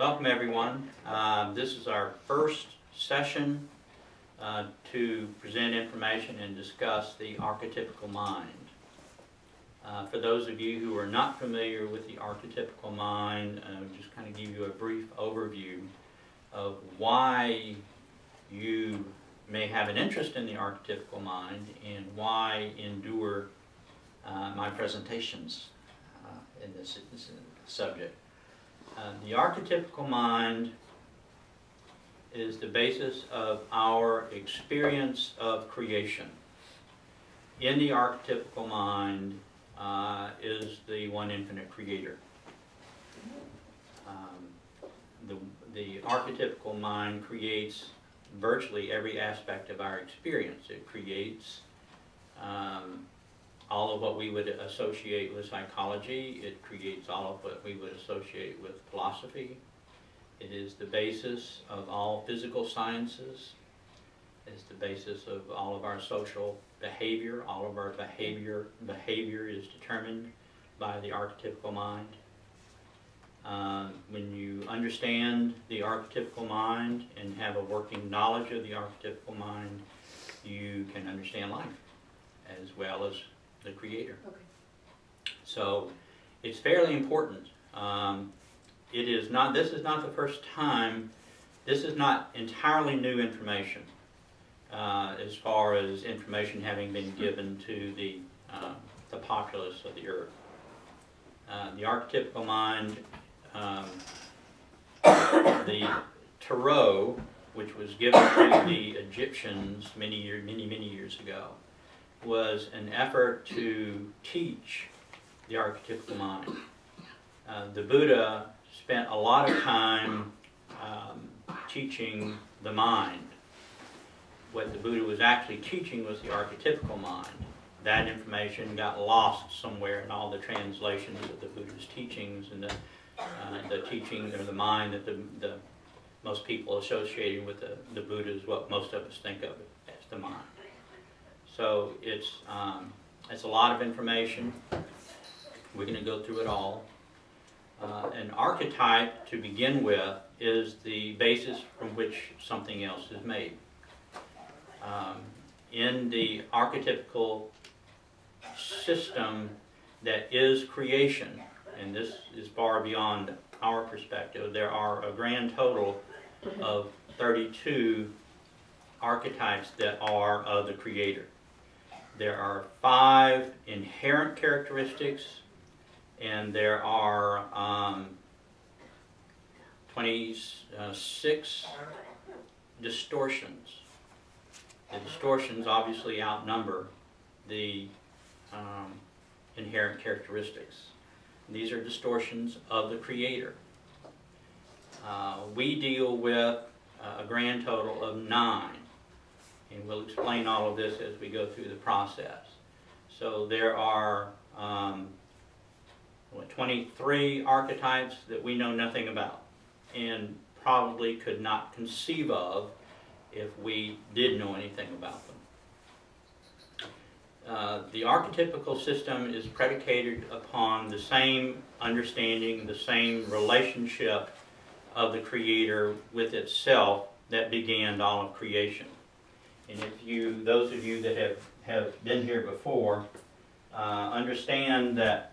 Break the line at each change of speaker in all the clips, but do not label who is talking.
Welcome everyone. This is our first session to present information and discuss the archetypical mind. For those of you who are not familiar with the archetypical mind, just kind of give you a brief overview of why you may have an interest in the archetypical mind and why endure my presentations in this subject. The archetypical mind is the basis of our experience of creation. In the archetypical mind is the one infinite creator. The archetypical mind creates virtually every aspect of our experience. It creates all of what we would associate with psychology. It creates all of what we would associate with philosophy. It is the basis of all physical sciences. It's the basis of all of our social behavior. All of our behavior is determined by the archetypical mind. When you understand the archetypical mind and have a working knowledge of the archetypical mind, you can understand life as well as the creator. Okay. So it's fairly important. This is not the first time. This is not entirely new information as far as information having been given to the populace of the earth. The archetypical mind, the tarot, which was given to the Egyptians many years ago, was an effort to teach the archetypical mind. The Buddha spent a lot of time teaching the mind. What the Buddha was actually teaching was the archetypical mind. That information got lost somewhere in all the translations of the Buddha's teachings, and the teaching of the mind that the most people associated with the Buddha is what most of us think of as the mind. So it's a lot of information. We're going to go through it all. An archetype, to begin with, is the basis from which something else is made. In the archetypical system that is creation, and this is far beyond our perspective, there are a grand total of 32 archetypes that are of the creator. There are 5 inherent characteristics, and there are 26 distortions. The distortions obviously outnumber the inherent characteristics. These are distortions of the creator. We deal with a grand total of 9. And we'll explain all of this as we go through the process. So there are 23 archetypes that we know nothing about and probably could not conceive of if we did know anything about them. The archetypical system is predicated upon the same understanding, the same relationship of the creator with itself that began all of creation. And if those of you that have been here before, understand that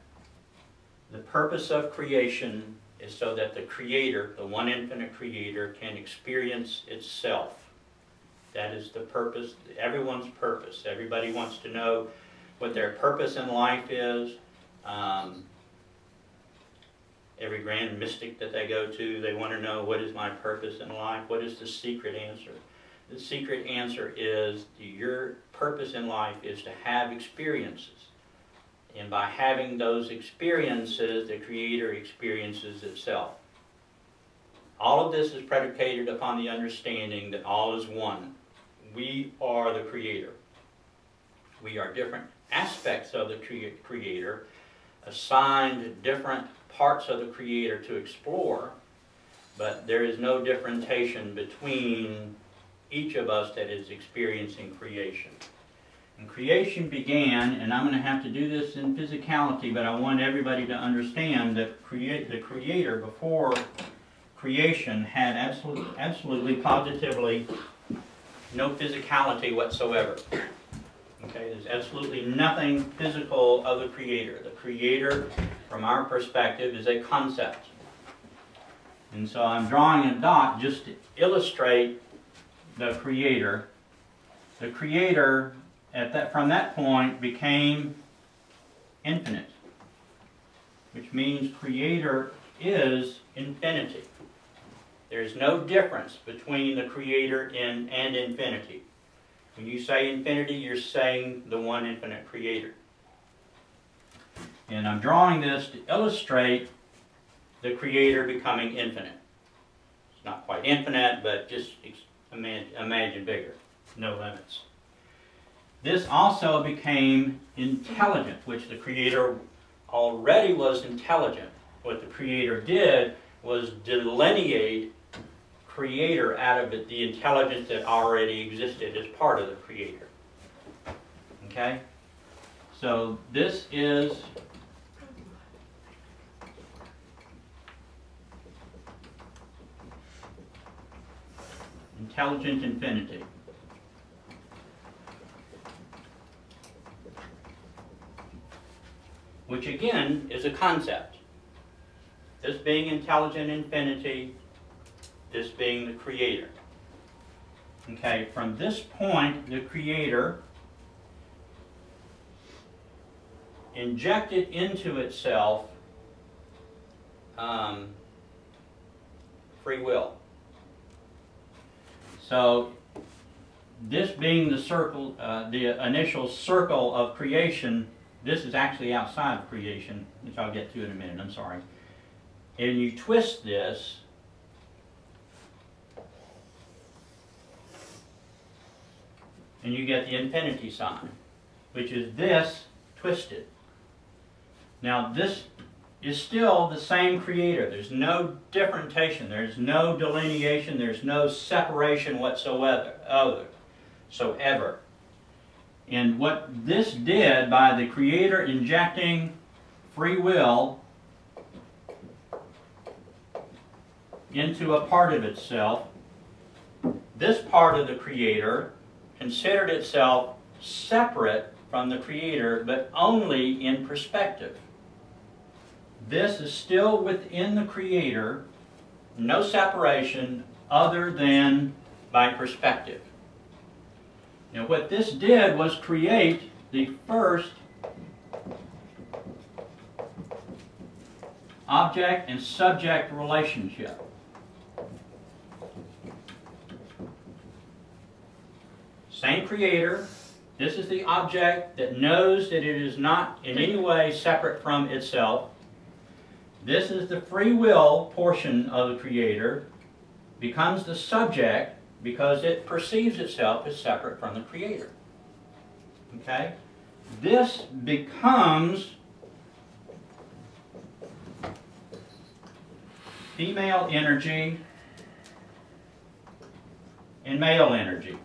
the purpose of creation is so that the creator, the one infinite creator, can experience itself. That is the purpose, everyone's purpose. Everybody wants to know what their purpose in life is. Every grand mystic that they go to, they want to know, what is my purpose in life? What is the secret answer? The secret answer is your purpose in life is to have experiences. And by having those experiences, the creator experiences itself. All of this is predicated upon the understanding that all is one. We are the creator. We are different aspects of the creator, assigned different parts of the creator to explore, but there is no differentiation between each of us that is experiencing creation. And creation began, and I'm going to have to do this in physicality, but I want everybody to understand that the creator, before creation had absolutely, positively no physicality whatsoever. Okay, there's absolutely nothing physical of the Creator. The Creator, from our perspective, is a concept. And so I'm drawing a dot just to illustrate the Creator. The Creator, from that point, became infinite, which means Creator is infinity. There's no difference between the Creator and infinity. When you say infinity, you're saying the one infinite Creator. And I'm drawing this to illustrate the Creator becoming infinite. It's not quite infinite, but just imagine bigger. No limits. This also became intelligent, which the Creator already was intelligent. What the Creator did was delineate Creator out of it, the intelligence that already existed as part of the Creator. Okay? So this is intelligent infinity. Which again is a concept. This being intelligent infinity, this being the Creator. Okay, from this point, the Creator injected into itself free will. So, this being the circle, the initial circle of creation, this is actually outside of creation, which I'll get to in a minute, I'm sorry. And you twist this, and you get the infinity sign, which is this twisted. Now this is still the same Creator. There's no differentiation. There's no delineation. There's no separation whatsoever. And what this did by the Creator injecting free will into a part of itself, this part of the Creator considered itself separate from the Creator, but only in perspective. This is still within the Creator, no separation other than by perspective. Now what this did was create the first object and subject relationship. Same Creator. This is the object that knows that it is not in any way separate from itself. This is the free will portion of the Creator, becomes the subject because it perceives itself as separate from the Creator. Okay? This becomes female energy and male energy.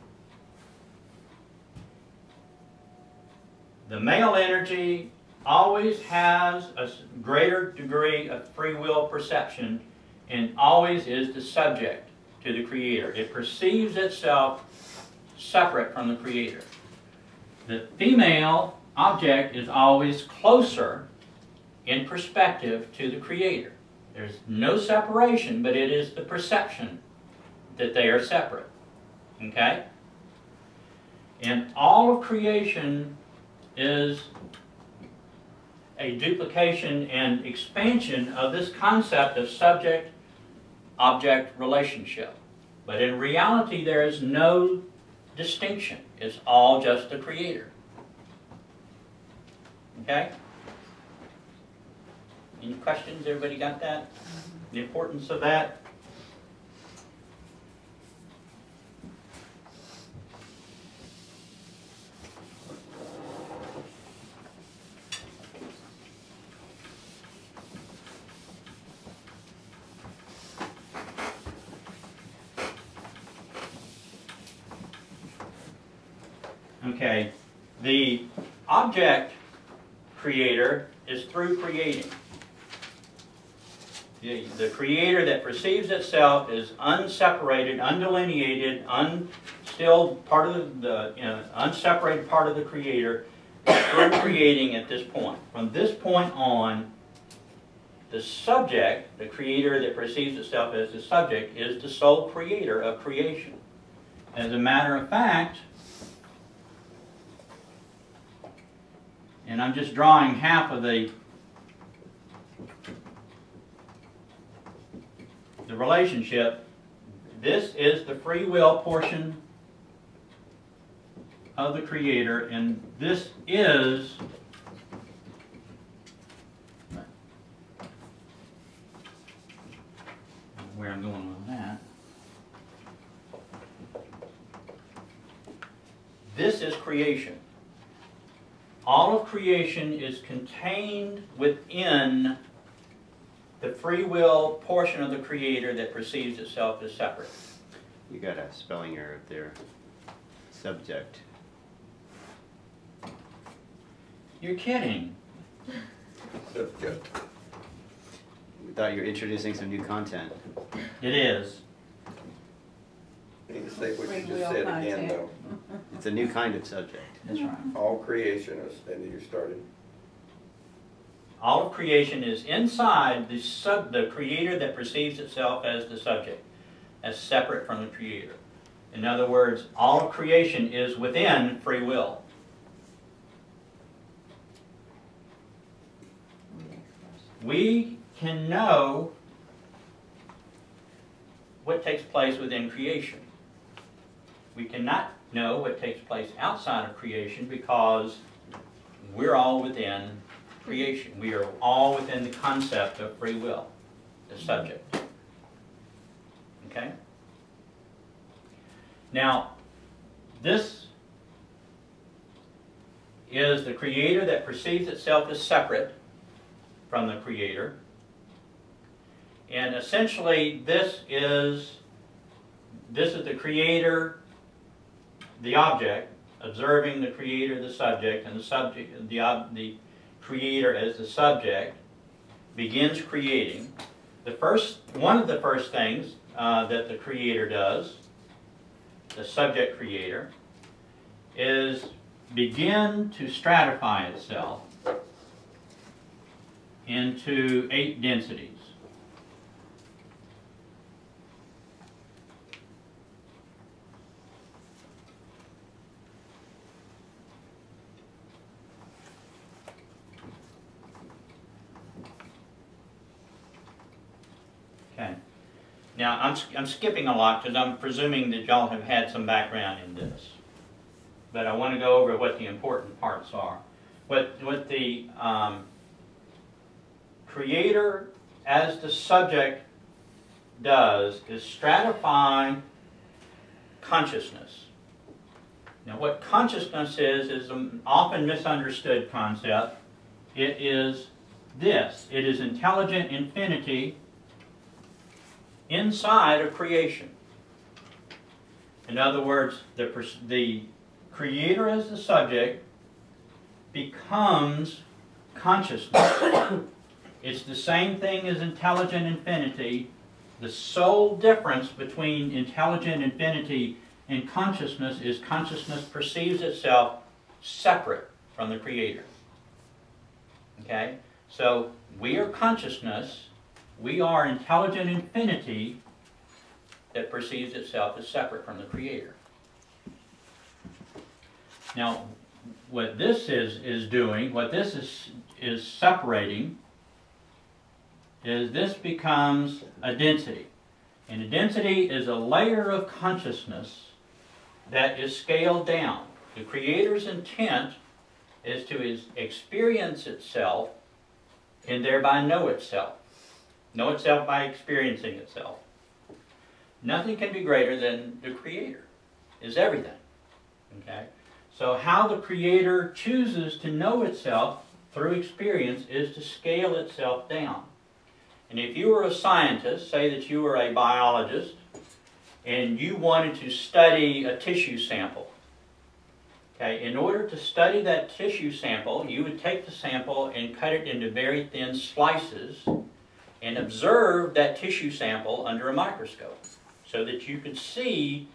The male energy always has a greater degree of free will perception and always is the subject to the Creator. It perceives itself separate from the Creator. The female object is always closer in perspective to the Creator. There's no separation, but it is the perception that they are separate. Okay? And all of creation is a duplication and expansion of this concept of subject-object relationship. But in reality, there is no distinction. It's all just the Creator. Okay? Any questions? Everybody got that? The importance of that? Okay, the object creator is through creating. The creator that perceives itself is unseparated, undelineated, still part of the unseparated part of the creator. We're creating at this point. From this point on, the subject, the creator that perceives itself as the subject, is the sole creator of creation. As a matter of fact, and I'm just drawing half of the relationship. This is the free will portion of the creator, and this is where I'm going with that. This is creation. All of creation is contained within the free will portion of the creator that perceives itself as separate.
You got a spelling error there. Subject.
You're kidding.
Subject.
We thought you were introducing some new content.
It is.
You need to say what you just said again, though.
It's a new kind of subject.
That's right.
All creation is, and you started.
All of creation is inside the creator that perceives itself as the subject, as separate from the creator. In other words, all of creation is within free will. We can know what takes place within creation. We cannot know what takes place outside of creation because we're all within creation. We are all within the concept of free will, the subject. Okay? Now, this is the creator that perceives itself as separate from the creator. And essentially, this is the creator, the object, observing the creator, the subject, and the subject, the creator as the subject, begins creating. One of the first things that the creator does, the subject creator, is begin to stratify itself into 8 densities. Okay. Now, I'm skipping a lot because I'm presuming that y'all have had some background in this. But I want to go over what the important parts are. What the creator as the subject does is stratify consciousness. Now, what consciousness is an often misunderstood concept. It is this. It is intelligent infinity inside of creation. In other words, the creator as the subject becomes consciousness. It's the same thing as intelligent infinity. The sole difference between intelligent infinity and consciousness is consciousness perceives itself separate from the creator. Okay? So we are consciousness. We are intelligent infinity that perceives itself as separate from the creator. Now, what this is doing, what this is separating, is this becomes a density. And a density is a layer of consciousness that is scaled down. The creator's intent is to experience itself and thereby know itself. Know itself by experiencing itself. Nothing can be greater than the creator, is everything. Okay? So how the creator chooses to know itself through experience is to scale itself down. And if you were a scientist, say that you were a biologist, and you wanted to study a tissue sample. Okay, in order to study that tissue sample, you would take the sample and cut it into very thin slices, and observe that tissue sample under a microscope so that you could see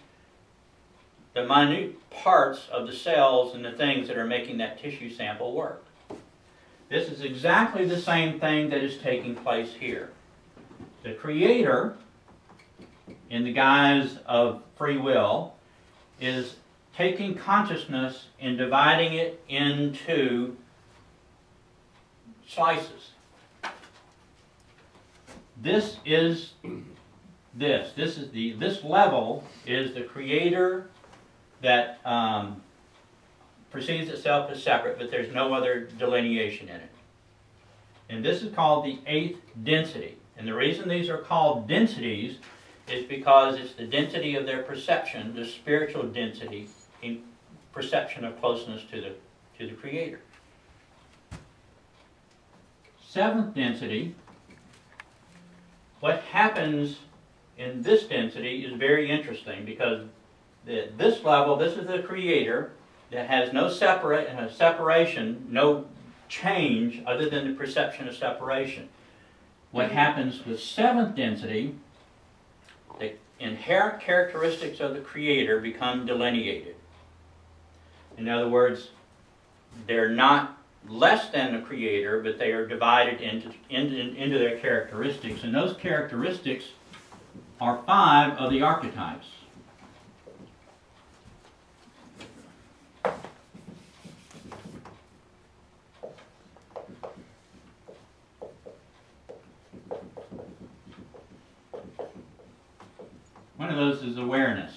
the minute parts of the cells and the things that are making that tissue sample work. This is exactly the same thing that is taking place here. The Creator, in the guise of free will, is taking consciousness and dividing it into slices. This level is the Creator that perceives itself as separate, but there's no other delineation in it. And this is called the 8th density. And the reason these are called densities is because it's the density of their perception, the spiritual density in perception of closeness to the Creator. 7th density, what happens in this density is very interesting, because this level, this is the Creator that has no separation, no change other than the perception of separation. What happens with 7th density, the inherent characteristics of the Creator become delineated. In other words, they're not less than the Creator, but they are divided into their characteristics. And those characteristics are 5 of the archetypes. One of those is awareness.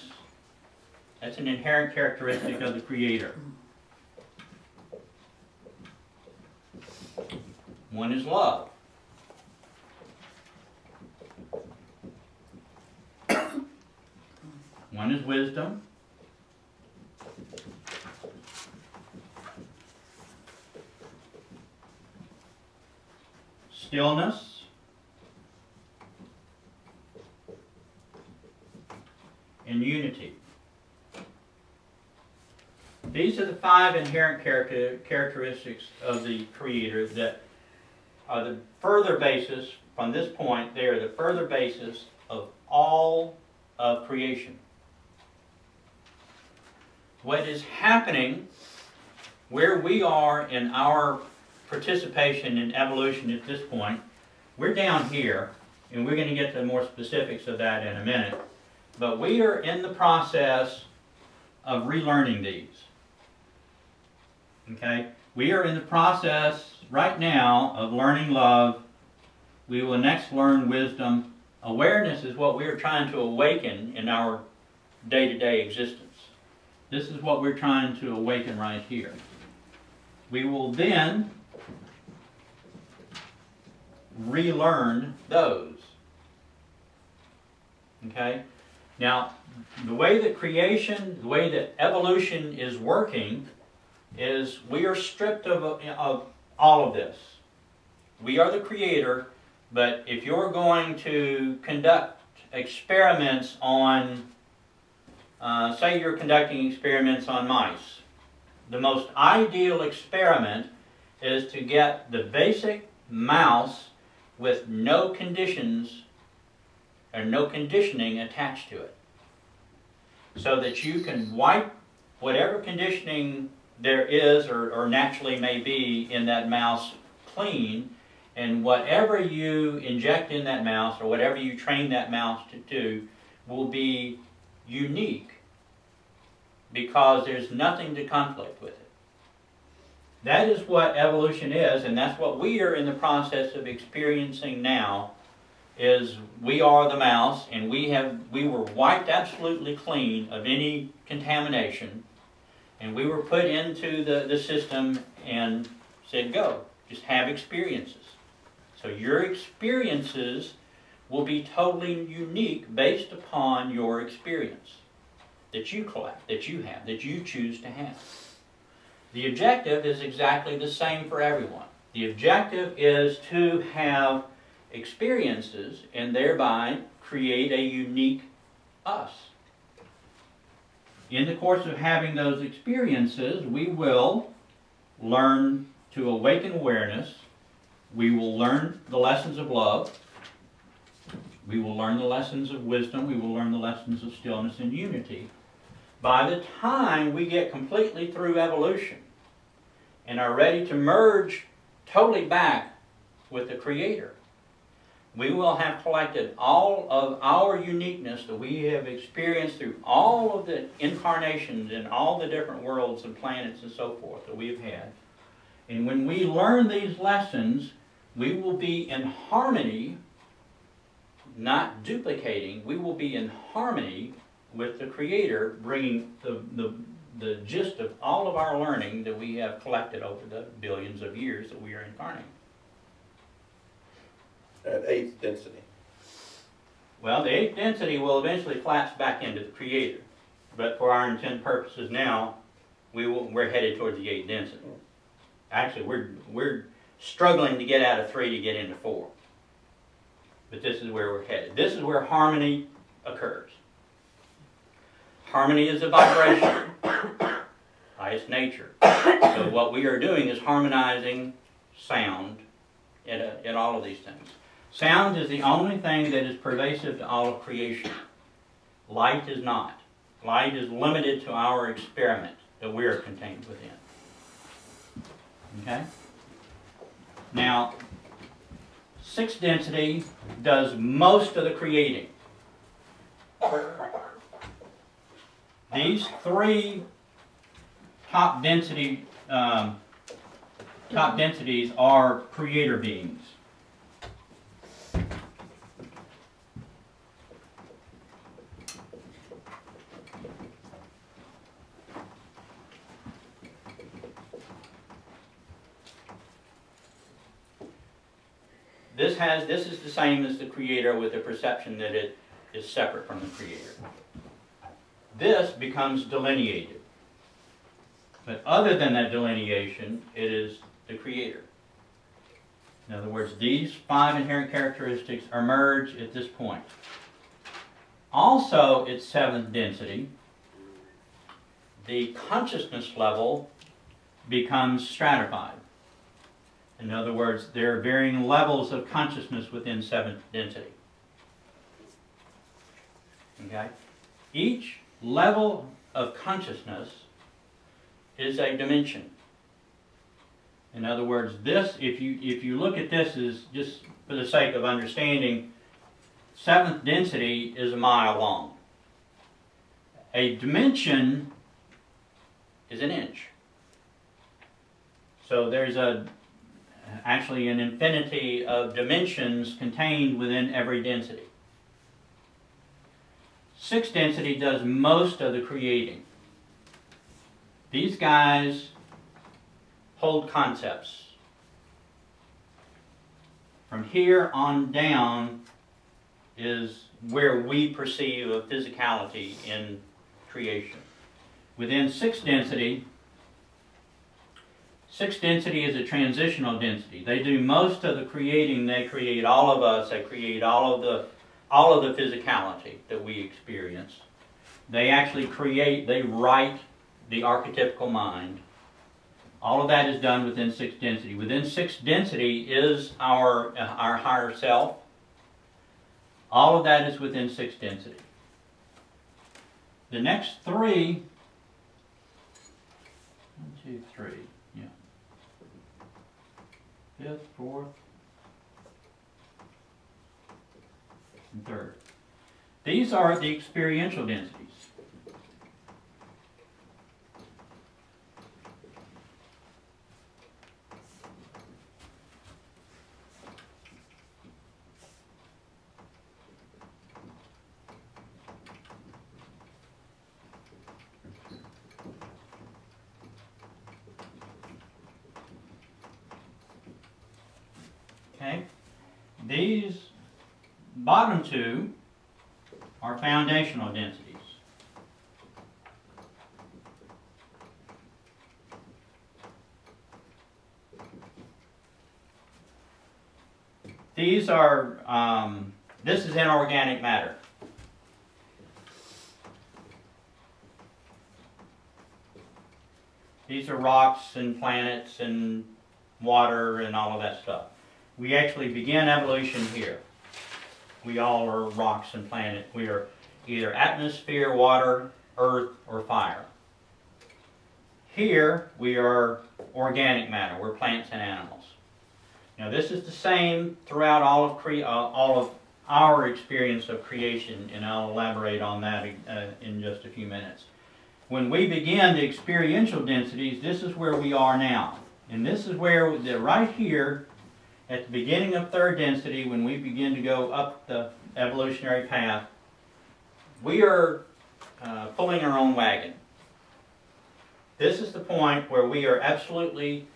That's an inherent characteristic of the Creator. One is love. One is wisdom. Stillness. And unity. These are the 5 inherent characteristics of the Creator that are the further basis, from this point, they are the further basis of all of creation. What is happening, where we are in our participation in evolution at this point, we're down here, and we're going to get to more specifics of that in a minute, but we are in the process of relearning these. Okay? We are in the process right now of learning love. We will next learn wisdom. Awareness is what we are trying to awaken in our day-to-day existence. This is what we're trying to awaken right here. We will then relearn those. Okay? Now, the way that creation, the way that evolution is working is we are stripped of all of this. We are the Creator, but if you're going to conduct experiments on, say you're conducting experiments on mice, the most ideal experiment is to get the basic mouse with no conditions or no conditioning attached to it, so that you can wipe whatever conditioning there is or naturally may be in that mouse clean, and whatever you inject in that mouse or whatever you train that mouse to do will be unique, because there's nothing to conflict with it. That is what evolution is, and that's what we are in the process of experiencing now. Is we are the mouse, and we were wiped absolutely clean of any contamination, and we were put into the system and said, go, just have experiences. So your experiences will be totally unique based upon your experience that you collect, that you have, that you choose to have. The objective is exactly the same for everyone. The objective is to have experiences and thereby create a unique us. In the course of having those experiences, we will learn to awaken awareness. We will learn the lessons of love. We will learn the lessons of wisdom. We will learn the lessons of stillness and unity. By the time we get completely through evolution and are ready to merge totally back with the Creator, we will have collected all of our uniqueness that we have experienced through all of the incarnations in all the different worlds and planets and so forth that we have had. And when we learn these lessons, we will be in harmony, not duplicating. We will be in harmony with the Creator, bringing the gist of all of our learning that we have collected over the billions of years that we are incarnating.
At 8th density.
Well, the 8th density will eventually collapse back into the Creator. But for our intent purposes now, we're headed towards the 8th density. Actually, we're struggling to get out of 3 to get into 4. But this is where we're headed. This is where harmony occurs. Harmony is a vibration by its nature. So what we are doing is harmonizing sound in all of these things. Sound is the only thing that is pervasive to all of creation. Light is not. Light is limited to our experiment that we are contained within. Okay? Now, 6th density does most of the creating. These 3 top densities are creator beings. This is the same as the Creator, with the perception that it is separate from the Creator. This becomes delineated. But other than that delineation, it is the Creator. In other words, these 5 inherent characteristics emerge at this point. Also, at 7th density, the consciousness level becomes stratified. In other words, there are varying levels of consciousness within 7th density. Okay? Each level of consciousness is a dimension. In other words, this, if you look at this as just for the sake of understanding, 7th density is a mile long. A dimension is an inch. So there's actually an infinity of dimensions contained within every density. 6th density does most of the creating. These guys hold concepts. From here on down is where we perceive a physicality in creation. Within 6th density, 6th density is a transitional density. They do most of the creating. They create all of us. They create all of the physicality that we experience. They actually create, they write the archetypical mind. All of that is done within 6th density. Within 6th density is our higher self. All of that is within 6th density. The next 3, 1, 2, 3, yeah. 5th, 4th, and 3rd. These are the experiential densities. Okay? These bottom 2 are foundational densities. These are, this is inorganic matter. These are rocks and planets and water and all of that stuff. We actually begin evolution here. We all are rocks and planet. We are either atmosphere, water, earth, or fire. Here, we are organic matter. We're plants and animals. Now, this is the same throughout all of our experience of creation, and I'll elaborate on that in just a few minutes. When we begin the experiential densities, this is where we are now. And this is where, right here, at the beginning of third density, when we begin to go up the evolutionary path, we are pulling our own wagon. This is the point where we are absolutely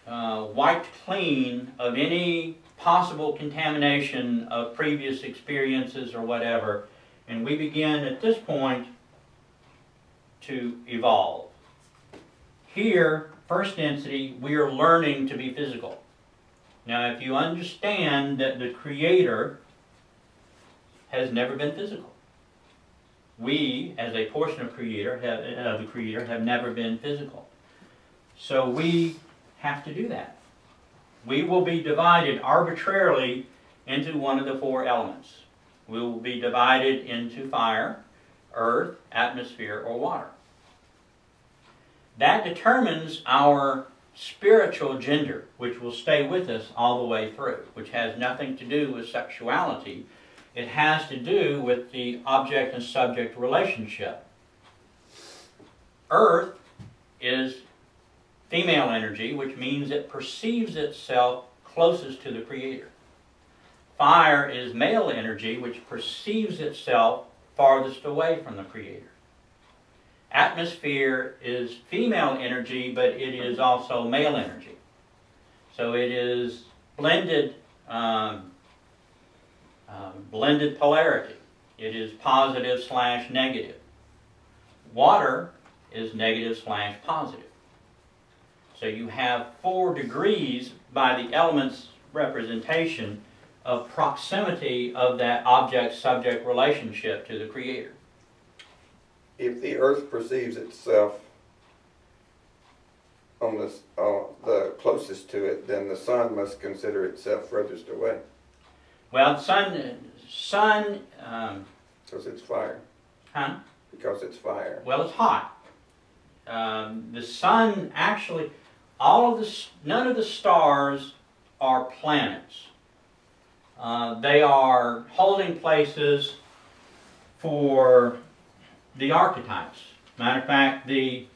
wiped clean of any possible contamination of previous experiences or whatever, and we begin at this point to evolve. Here, first density, we are learning to be physical. Now, if you understand that the Creator has never been physical, we, as a portion of the Creator, have never been physical. So we have to do that. We will be divided arbitrarily into one of the four elements. We will be divided into fire, earth, atmosphere, or water. That determines our spiritual gender, which will stay with us all the way through, which has nothing to do with sexuality. It has to do with the object and subject relationship. Earth is female energy, which means it perceives itself closest to the Creator. Fire is male energy, which perceives itself farthest away from the Creator. Atmosphere is female energy, but it is also male energy. So it is blended polarity. It is positive / negative. Water is negative / positive. So you have 4 degrees by the elements representation of proximity of that object-subject relationship to the Creator.
If the earth perceives itself on the closest to it, then the sun must consider itself furthest away.
Well, sun.
Because it's fire.
Huh?
Because it's fire.
Well, it's hot. The sun actually, none of the stars are planets. They are holding places for the archetypes. Matter of fact, in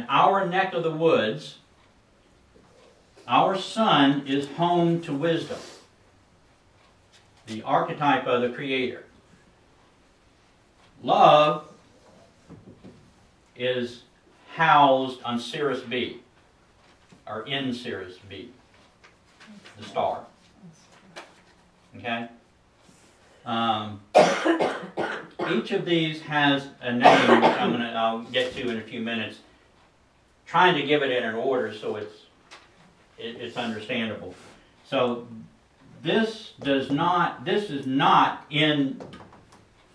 our neck of the woods, our sun is home to wisdom, the archetype of the Creator. Love is housed on Sirius B, or in Sirius B, the star. Okay? Each of these has a name, which I'll get to in a few minutes, trying to give it in an order so it's understandable. So this is not in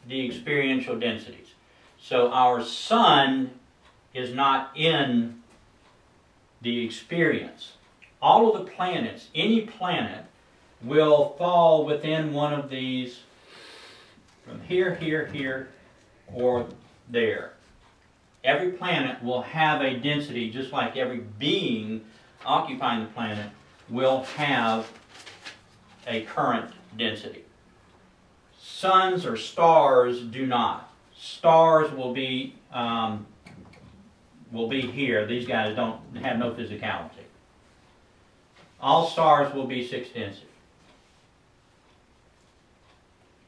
the experiential densities. So our sun is not in the experience. All of the planets, any planet, will fall within one of these, from here, here, here, or there. Every planet will have a density, just like every being occupying the planet will have a current density. Suns or stars do not. Stars will be here. These guys have no physicality. All stars will be 6th density.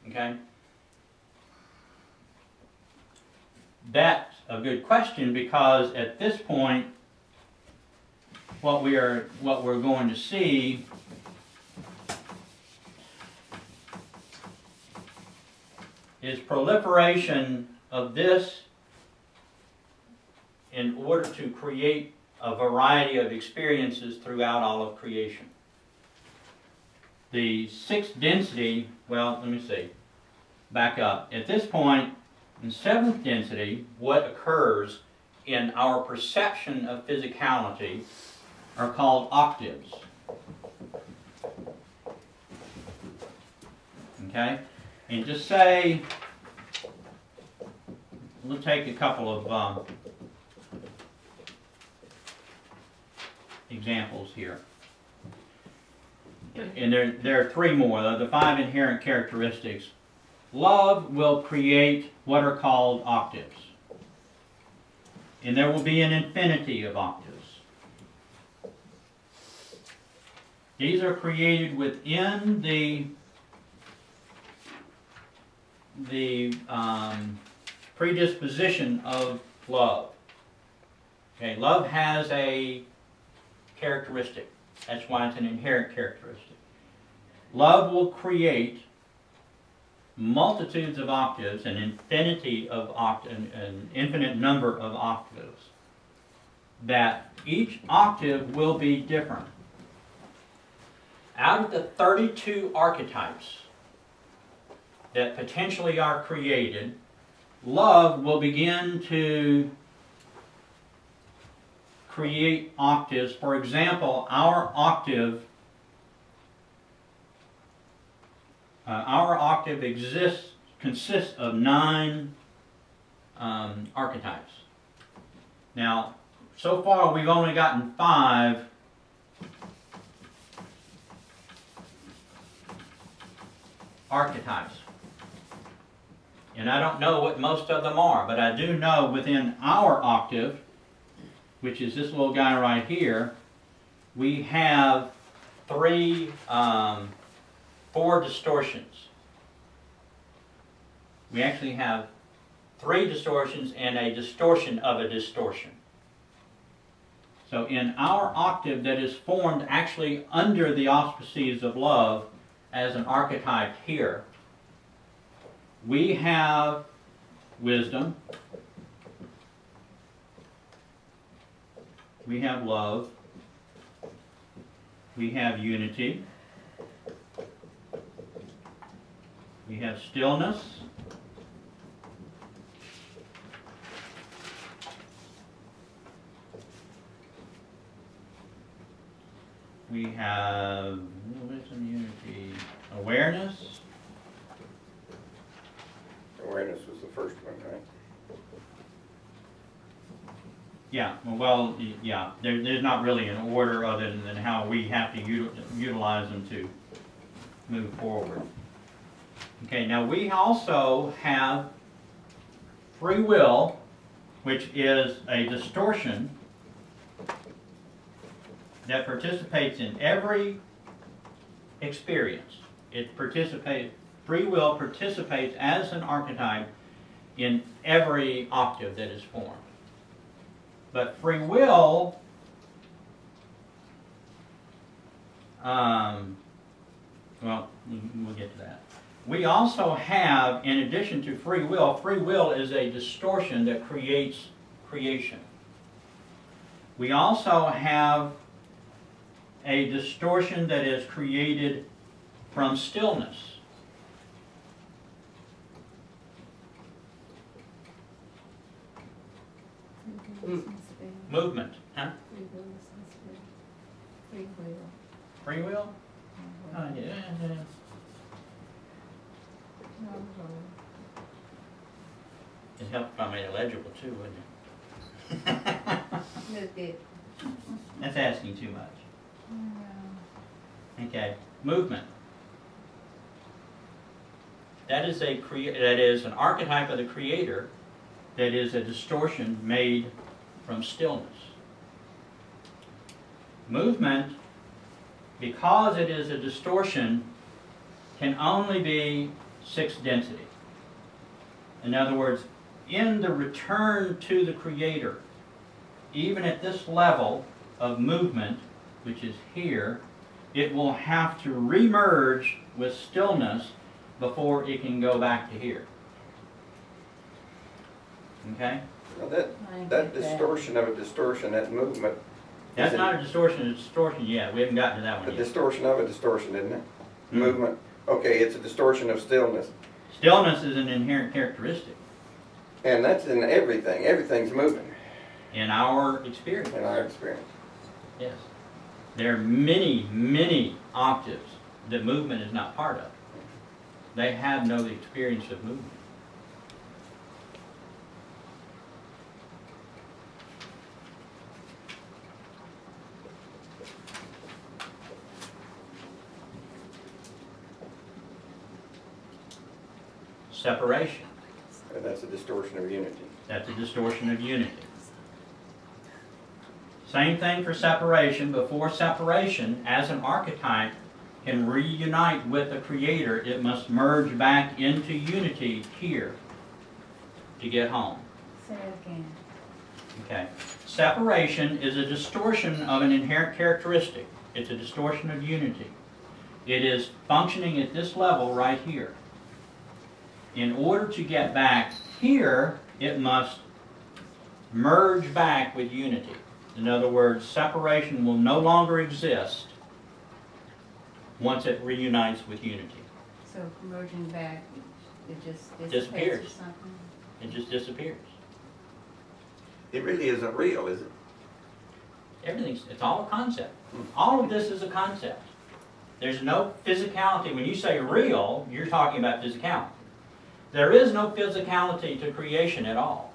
Okay? That's a good question, because at this point, what we're going to see is proliferation of this in order to create a variety of experiences throughout all of creation. The 6th density, well, let me see, back up. At this point, in 7th density, what occurs in our perception of physicality are called octaves. Okay? And just say, we'll take a couple of examples here. And there are three more, the 5 inherent characteristics. Love will create what are called octaves. And there will be an infinity of octaves. These are created within the predisposition of love. Okay, love has a characteristic. That's why it's an inherent characteristic. Love will create multitudes of octaves, an infinity of an infinite number of octaves, that each octave will be different. Out of the 32 archetypes that potentially are created, love will begin to create octaves. For example, our octave consists of 9 archetypes. Now, so far we've only gotten 5 archetypes. And I don't know what most of them are, but I do know within our octave, which is this little guy right here, we have 4 distortions. We actually have 3 distortions and a distortion of a distortion. So in our octave that is formed actually under the auspices of love as an archetype here, we have wisdom, we have love, we have unity, we have stillness, we have wisdom, unity, awareness.
Awareness was the first one, right?
Yeah, well, yeah, there's not really an order other than how we have to utilize them to move forward. Okay, now we also have free will, which is a distortion that participates in every experience. Free will participates as an archetype in every octave that is formed. But free will, well, we'll get to that. We also have, in addition to free will is a distortion that creates creation. We also have a distortion that is created from stillness. Movement, huh? Free will? Oh, yeah. It helped if I made it legible too, wouldn't it? That's asking too much. Okay, movement. That is an archetype of the creator that is a distortion made from stillness. Movement, because it is a distortion, can only be 6 density. In other words, in the return to the creator, even at this level of movement, which is here, it will have to remerge with stillness before it can go back to here. Okay?
Now that distortion of a distortion, that movement.
That's not a distortion, it's a distortion yet. We haven't gotten to that one
A
yet.
distortion of a distortion, isn't it?
Hmm.
Movement. Okay, it's a distortion of stillness.
Stillness is an inherent characteristic
And that's in everything. Everything's moving
in our experience.
in our experience.
Yes. There are many, many octaves that movement is not part of. they have no experience of movement. Separation.
And that's a distortion of unity.
That's a distortion of unity. Same thing for separation. Before separation, as an archetype can reunite with the creator, it must merge back into unity here to get home.
Say it again.
Okay. Separation is a distortion of an inherent characteristic. It's a distortion of unity. It is functioning at this level right here. In order to get back here, it must merge back with unity. In other words, separation will no longer exist once it reunites with unity.
So merging back, it just
Disappears.
dissipates or something?
It just disappears.
It really isn't real, is it?
It's all a concept. All of this is a concept. There's no physicality. When you say real, you're talking about physicality. There is no physicality to creation at all.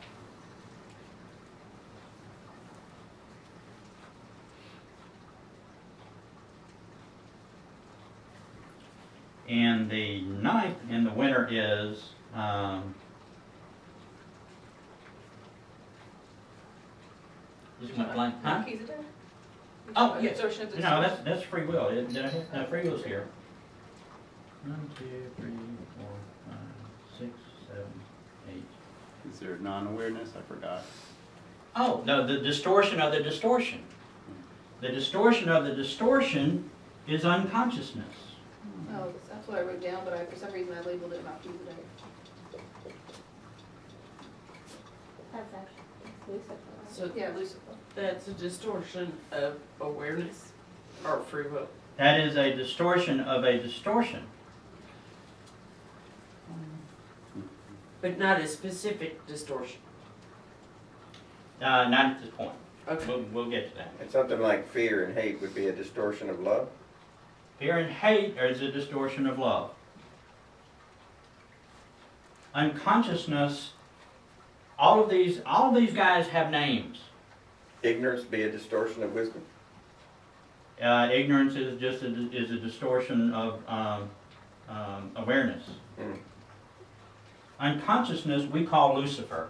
And the ninth in the winter is just went blank. Huh? Oh, yes. No, that's free will. No, free will's here. 1, 2, 3, 4, 5, 6, 7, 8.
Is there non-awareness? I forgot.
Oh, no, the distortion of the distortion. The distortion of the distortion is unconsciousness.
Oh, that's what I wrote down, but for some reason I labeled it not due today.
That's actually Lucifer.
So, yeah, Lucifer.
That's a distortion of awareness or free will.
That is a distortion of a distortion.
But not a specific distortion.
Not at this point.
Okay.
We'll get to that.
And something like fear and hate would be a distortion of love.
Fear and hate is a distortion of love. Unconsciousness, all of these guys have names.
Ignorance be a distortion of wisdom.
Ignorance is just a distortion of awareness.
Mm.
Unconsciousness we call Lucifer.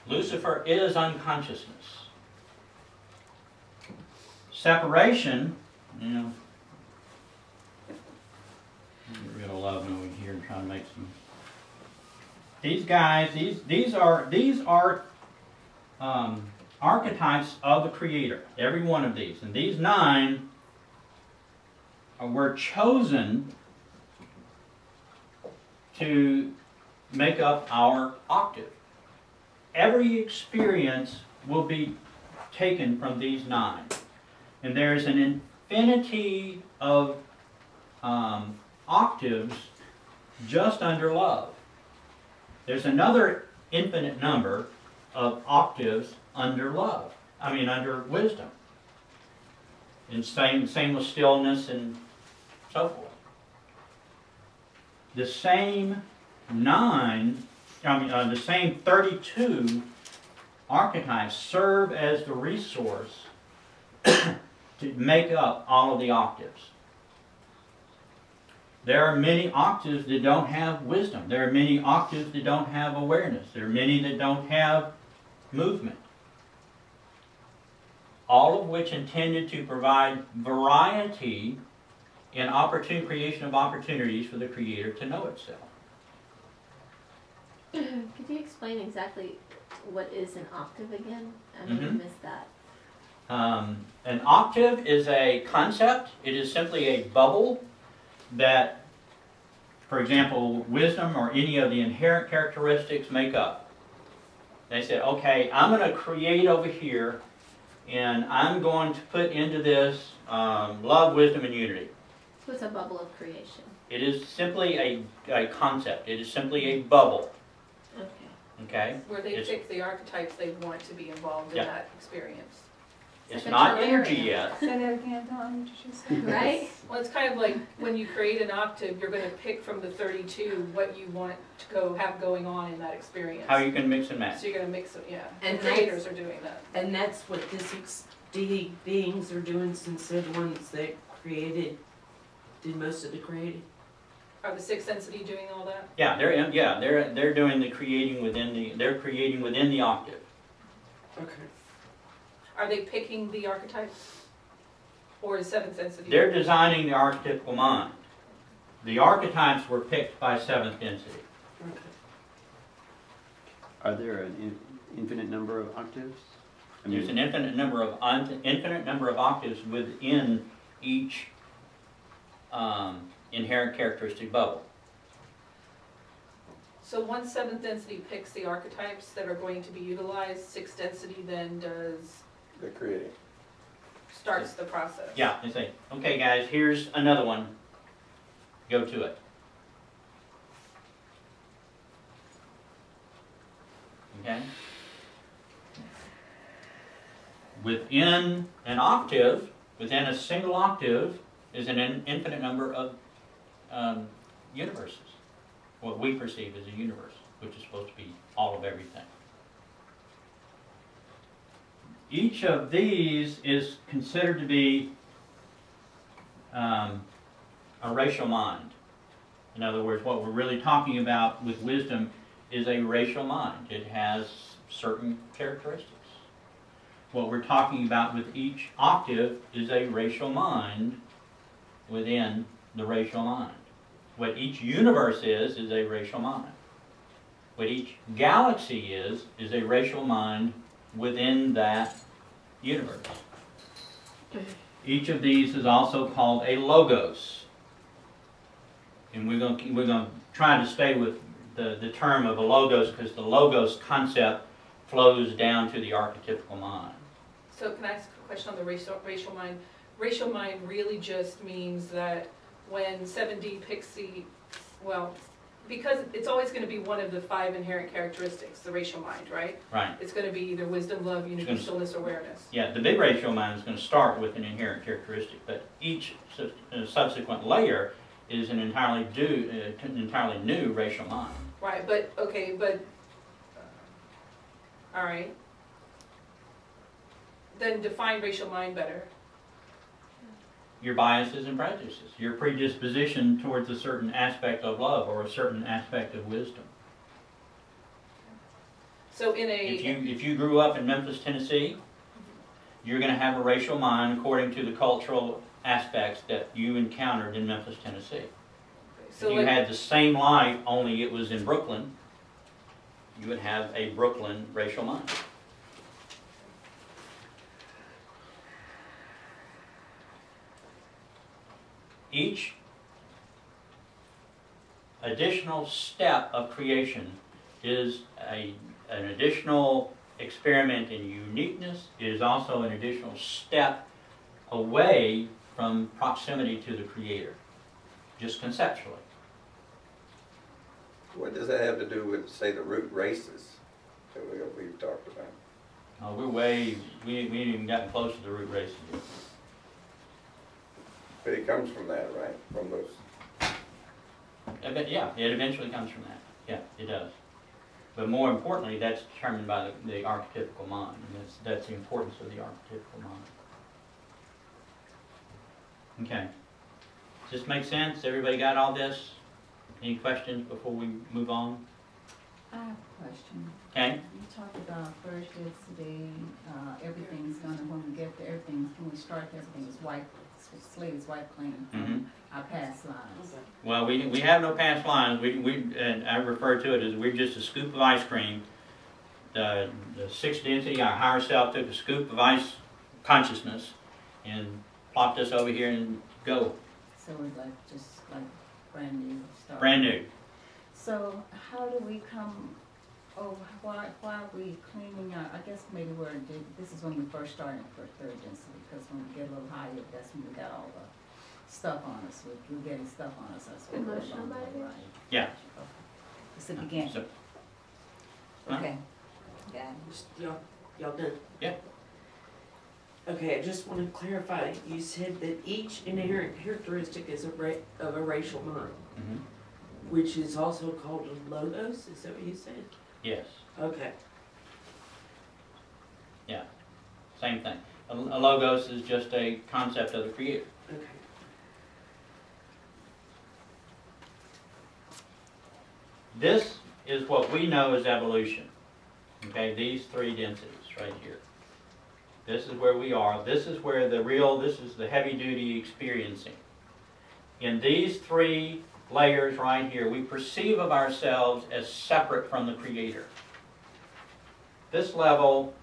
Lucifer is unconsciousness. Separation, you know, I'm gonna love me here and try to make some. These guys, these are archetypes of the Creator. Every one of these, and these 9 were chosen to make up our octave. Every experience will be taken from these 9. And there's an infinity of octaves just under love. There's another infinite number of octaves under love. Under wisdom. And same with stillness and so forth. The same the same 32 archetypes serve as the resource to make up all of the octaves. There are many octaves that don't have wisdom. There are many octaves that don't have awareness. There are many that don't have movement. All of which intended to provide variety in creation of opportunities for the Creator to know itself.
Could you explain exactly what is an octave again? I may have missed that.
An octave is a concept. It is simply a bubble that, for example, wisdom or any of the inherent characteristics make up. They said, okay, I'm going to create over here, and I'm going to put into this love, wisdom, and unity.
So it's a bubble of creation.
It is simply a concept. It is simply a bubble.
Okay.
Okay?
Where they pick the archetypes they want to be involved in
Yeah.
that experience.
It's
like a
not
terrarium.
energy yet.
Say that again, Dawn, what did you say?
Right?
Well, it's kind of like when you create an octave, you're gonna pick from the 32 what you want to have going on in that experience.
How you can mix and match.
So you're gonna mix it, yeah.
And
And creators are doing that.
And that's what the 6D beings are doing, since they're the ones that did most of the creating.
Are the sixth density doing all that?
Yeah, they're doing the creating within the octave.
Okay.
Are they picking the archetypes? Or is seventh density?
They're designing the archetypical mind. The archetypes were picked by seventh density.
Okay.
Are there an infinite number of octaves? I
There's an
mean,
infinite number of octaves within each inherent characteristic bubble.
So once seventh density picks the archetypes that are going to be utilized, sixth density then
The creating.
starts the process.
Yeah, they say, okay guys, here's another one. Go to it. Okay? Within an octave, within a single octave, is an infinite number of universes. What we perceive as a universe, which is supposed to be all of everything. Each of these is considered to be a racial mind. In other words, what we're really talking about with wisdom is a racial mind. It has certain characteristics. What we're talking about with each octave is a racial mind within the racial mind. What each universe is a racial mind. What each galaxy is a racial mind within that universe. Each of these is also called a logos. And we're going to try to stay with the term of a logos, because the logos concept flows down to the archetypical mind.
So can I ask a question on the racial mind? Racial mind really just means that when 7D picks the, well, because it's always going to be one of the 5 inherent characteristics, the racial mind, right?
Right.
It's going to be either wisdom, love, unity, stillness, awareness.
Yeah, the big racial mind is going to start with an inherent characteristic, but each subsequent layer is an entirely new racial mind.
Right, but, okay, but, all right. Then define racial mind better.
Your biases and prejudices, your predisposition towards a certain aspect of love or a certain aspect of wisdom.
So in a...
If you grew up in Memphis, Tennessee, you're going to have a racial mind according to the cultural aspects that you encountered in Memphis, Tennessee.
So
if you had the same life, only it was in Brooklyn, you would have a Brooklyn racial mind. Each additional step of creation is an additional experiment in uniqueness. It is also an additional step away from proximity to the Creator, just conceptually.
What does that have to do with, say, the root races that we've talked about?
We ain't even gotten close to the root races yet.
But it comes from that, right? From those.
Yeah, it eventually comes from that. Yeah, it does. But more importantly, that's determined by the archetypical mind, and that's the importance of the archetypical mind. Okay. Does this make sense? Everybody got all this? Any questions before we move on?
I have a question.
Okay.
You talked about first density, everything's gonna, when we get to everything, when we start, everything is white, slate is white clean from our past lives.
Well, we have no past lines. And I refer to it as we're just a scoop of ice cream. The sixth density, our higher self, took a scoop of ice consciousness and plopped us over here and go.
So it's like, just like brand new start.
Brand new.
So how do we come, why are we cleaning out, I guess maybe this is when we first started for third density, because when we get a little higher, that's when we got all the stuff on us, we're getting stuff on us. That's what we're
Emotional
along the
baggage?
right.
Yeah.
Okay. It's the beginning.
So, huh?
Okay. Got it.
Y'all done?
Yeah.
Okay, I just want to clarify, you said that each inherent characteristic is of a racial mind,
Mhm.
which is also called a logos, is that what you said?
Yes,
Okay.
same thing. A logos is just a concept of the creator.
Okay.
This is what we know as evolution. Okay, these three densities right here. This is where we are. This is where this is the heavy duty experiencing. In these three layers right here, we perceive of ourselves as separate from the creator. This level,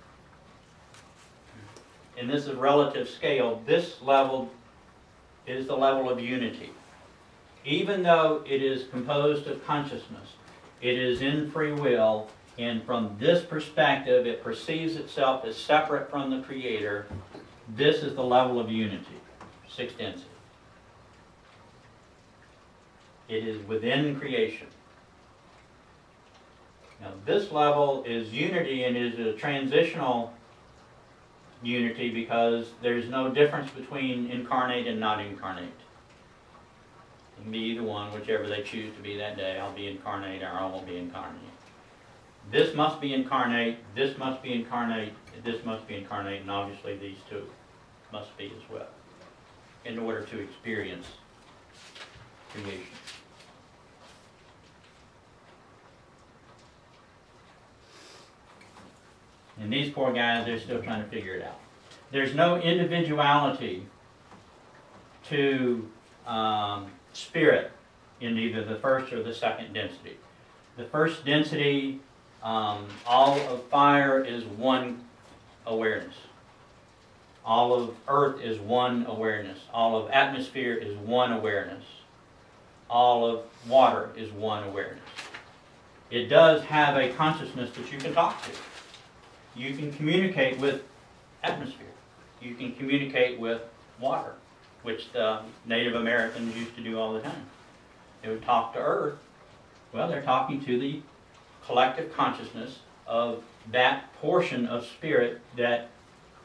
and this is relative scale, this level is the level of unity. Even though it is composed of consciousness, it is in free will, and from this perspective, it perceives itself as separate from the creator. This is the level of unity, sixth density. It is within creation. Now, this level is unity, and is a transitional unity because there's no difference between incarnate and not incarnate. It can be either one, whichever they choose to be that day. I'll be incarnate, or I won't be incarnate. This must be incarnate, this must be incarnate, this must be incarnate, and obviously these two must be as well, in order to experience creation. And these poor guys, they're still trying to figure it out. There's no individuality to spirit in either the first or the second density. The first density, all of fire is one awareness. All of earth is one awareness. All of atmosphere is one awareness. All of water is one awareness. It does have a consciousness that you can talk to. You can communicate with atmosphere. You can communicate with water, which the Native Americans used to do all the time. They would talk to earth. Well, they're talking to the collective consciousness of that portion of spirit that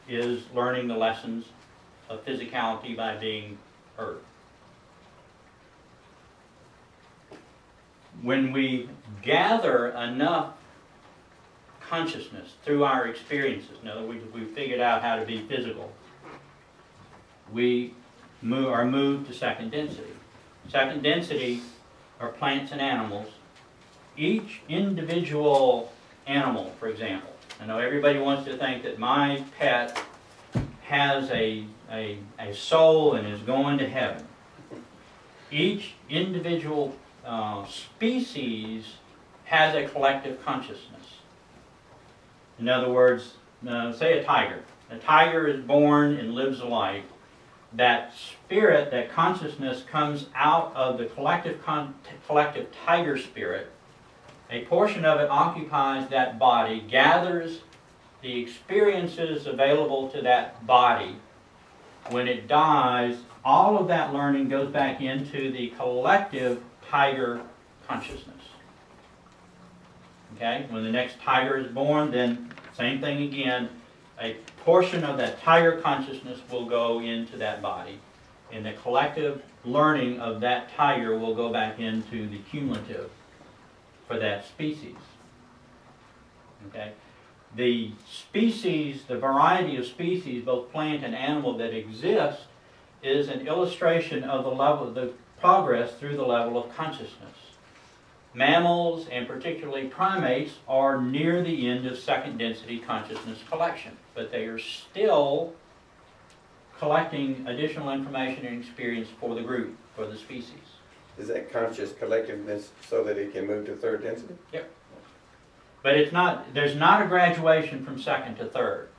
is learning the lessons of physicality by being earth. When we gather enough consciousness through our experiences, in other words, we've figured out how to be physical, we are moved to second density. Second density are plants and animals. Each individual animal, for example, I know everybody wants to think that my pet has a soul and is going to heaven. Each individual species has a collective consciousness. In other words, say a tiger. A tiger is born and lives a life. That spirit, that consciousness comes out of the collective tiger spirit. A portion of it occupies that body, gathers the experiences available to that body. When it dies, all of that learning goes back into the collective tiger consciousness. Okay? When the next tiger is born, then same thing again. A portion of that tiger consciousness will go into that body, and the collective learning of that tiger will go back into the cumulative for that species. Okay? The species, the variety of species, both plant and animal, that exist is an illustration of the level, the progress through the level of consciousness. Mammals, and particularly primates, are near the end of second density consciousness collection, but they are still collecting additional information and experience for the group, for the species.
Is that conscious collectiveness so that it can move to third density?
Yep. But it's not, there's not a graduation from second to third.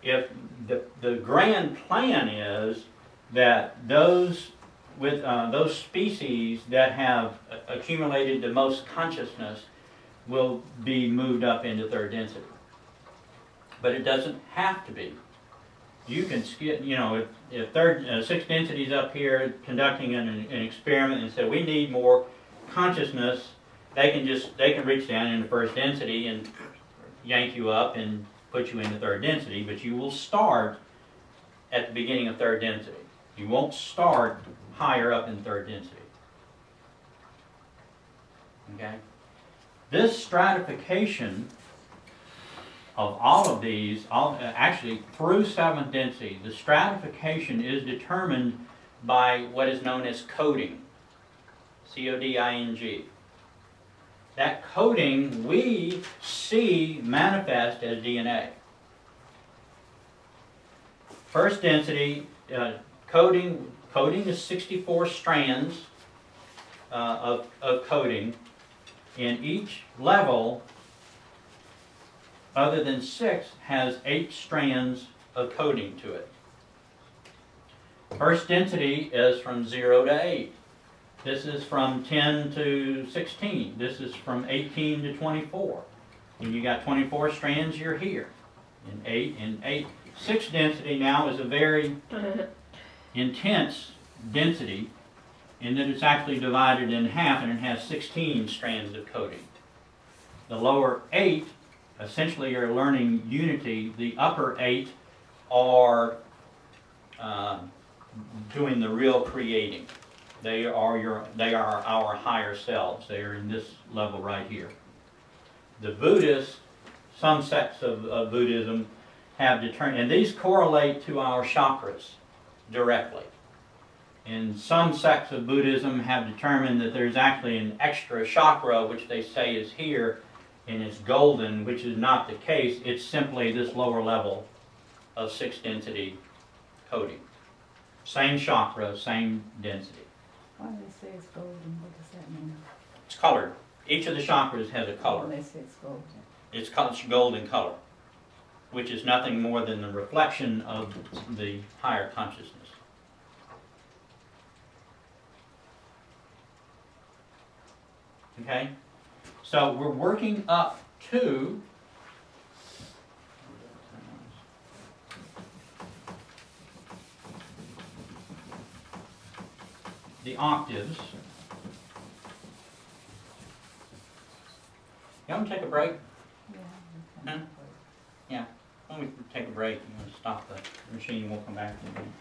If the grand plan is that those species that have accumulated the most consciousness will be moved up into third density. But it doesn't have to be. You can skip, if sixth density is up here conducting an experiment and say we need more consciousness, they can reach down into first density and yank you up and put you into third density, but you will start at the beginning of third density. You won't start higher up in third density. Okay? This stratification of all of these, actually through seventh density, the stratification is determined by what is known as coding. C-O-D-I-N-G. That coding we see manifest as DNA. First density, coding is 64 strands of coding. In each level, other than 6, has 8 strands of coding to it. First density is from 0 to 8. This is from 10 to 16. This is from 18 to 24. When you got 24 strands, you're here. In 8. Sixth density now is a very intense density in that it's actually divided in half and it has 16 strands of coding. The lower 8 essentially are learning unity. The upper 8 are doing the real creating. They are our higher selves. They are in this level right here. The Buddhists, some sects of Buddhism have determined, and these correlate to our chakras directly. And some sects of Buddhism have determined that there's actually an extra chakra, which they say is here, and it's golden, which is not the case. It's simply this lower level of 6th density coding. Same chakra, same density.
Why do they say it's golden? What does that mean?
It's colored. Each of the chakras has a color.
When they say it's golden.
It's golden color, which is nothing more than the reflection of the higher consciousness. Okay? So we're working up to the octaves. You want to take a break?
Yeah.
Huh? Yeah. Why don't we take a break and we'll stop the machine and we'll come back in a minute.